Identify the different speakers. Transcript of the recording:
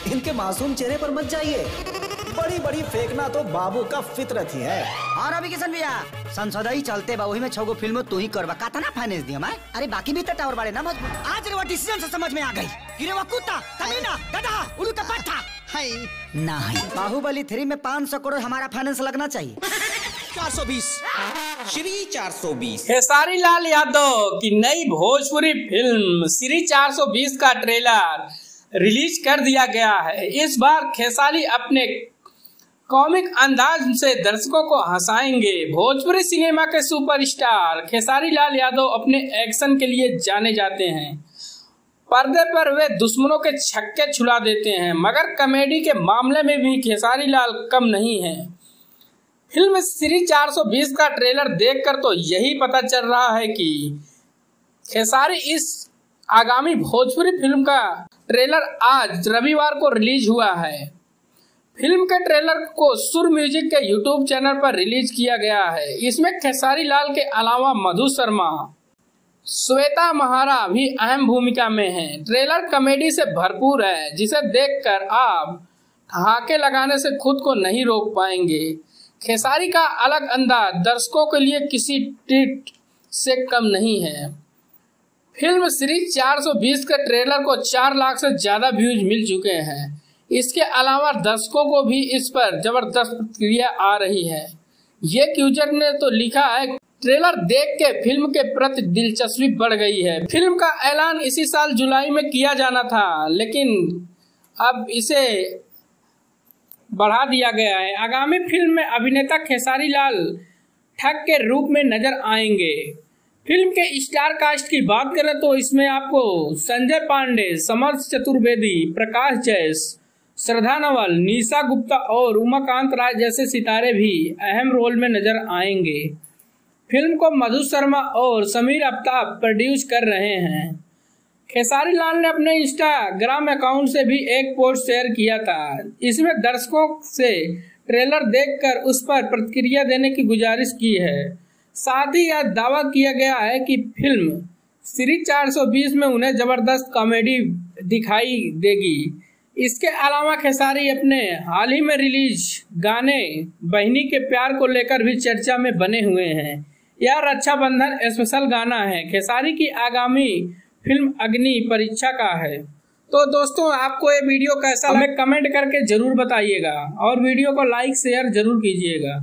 Speaker 1: इनके मासूम चेहरे पर मत जाइए। बड़ी बड़ी फेंकना तो बाबू का फितरत ही है।
Speaker 2: और अभी किशन भैया संसद ही चलते बा, वही में 6 गो फिल्म तू ही करवा का था ना फाइनेंस दिया मैं। अरे बाकी भी तो टावर बड़े ना मजबूत। आज रे वो डिसीजन से समझ में आ गई कि रे वो कुत्ता कमीना गधा उल्लू का पट्टा है ना है। बाहुबली 3 में 500 करोड़ हमारा फाइनेंस लगना चाहिए।
Speaker 3: 420 श्री 420।
Speaker 4: खेसारी लाल यादव की नई भोजपुरी फिल्म श्री 420 का ट्रेलर रिलीज कर दिया गया है। इस बार खेसारी अपने कॉमिक अंदाज से दर्शकों को हंसाएंगे। भोजपुरी सिनेमा के सुपरस्टार खेसारी लाल यादव अपने एक्शन के लिए जाने जाते हैं। पर्दे पर वे दुश्मनों के छक्के छुड़ा देते हैं, मगर कॉमेडी के मामले में भी खेसारी लाल कम नहीं है। फिल्म श्री 420 का ट्रेलर देखकर तो यही पता चल रहा है कि खेसारी इस आगामी भोजपुरी फिल्म का ट्रेलर आज रविवार को रिलीज हुआ है। फिल्म के ट्रेलर को सुर म्यूजिक के यूट्यूब चैनल पर रिलीज किया गया है। इसमें खेसारी लाल के अलावा मधु शर्मा, श्वेता महारा भी अहम भूमिका में हैं। ट्रेलर कॉमेडी से भरपूर है, जिसे देखकर आप ठहाके लगाने से खुद को नहीं रोक पाएंगे। खेसारी का अलग अंदाज दर्शकों के लिए किसी ट्रीट से कम नहीं है। फिल्म श्री 420 के ट्रेलर को 4 लाख से ज्यादा व्यूज मिल चुके हैं। इसके अलावा दर्शकों को भी इस पर जबरदस्त प्रतिक्रिया आ रही है। ये यूजर ने तो लिखा है, ट्रेलर देख के फिल्म के प्रति दिलचस्पी बढ़ गई है। फिल्म का ऐलान इसी साल जुलाई में किया जाना था, लेकिन अब इसे बढ़ा दिया गया है। आगामी फिल्म में अभिनेता खेसारी लाल ठग के रूप में नजर आएंगे। फिल्म के स्टार कास्ट की बात करें तो इसमें आपको संजय पांडे, समर्थ चतुर्वेदी, प्रकाश जैस, श्रद्धा नवल, निशा गुप्ता और उमाकांत राय जैसे सितारे भी अहम रोल में नजर आएंगे। फिल्म को मधु शर्मा और समीर आफ्ताब प्रोड्यूस कर रहे हैं। खेसारी लाल ने अपने इंस्टाग्राम अकाउंट से भी एक पोस्ट शेयर किया था। इसमें दर्शकों से ट्रेलर देखकर उस पर प्रतिक्रिया देने की गुजारिश की है। साथ ही यह दावा किया गया है कि फिल्म श्री 420 में उन्हें जबरदस्त कॉमेडी दिखाई देगी। इसके अलावा खेसारी अपने हाल ही में रिलीज गाने बहिनी के प्यार को लेकर भी चर्चा में बने हुए हैं। यह रक्षाबंधन स्पेशल गाना है। खेसारी की आगामी फिल्म अग्नि परीक्षा का है। तो दोस्तों, आपको ये वीडियो कैसा लगा कमेंट करके जरूर बताइएगा और वीडियो को लाइक शेयर जरूर कीजिएगा।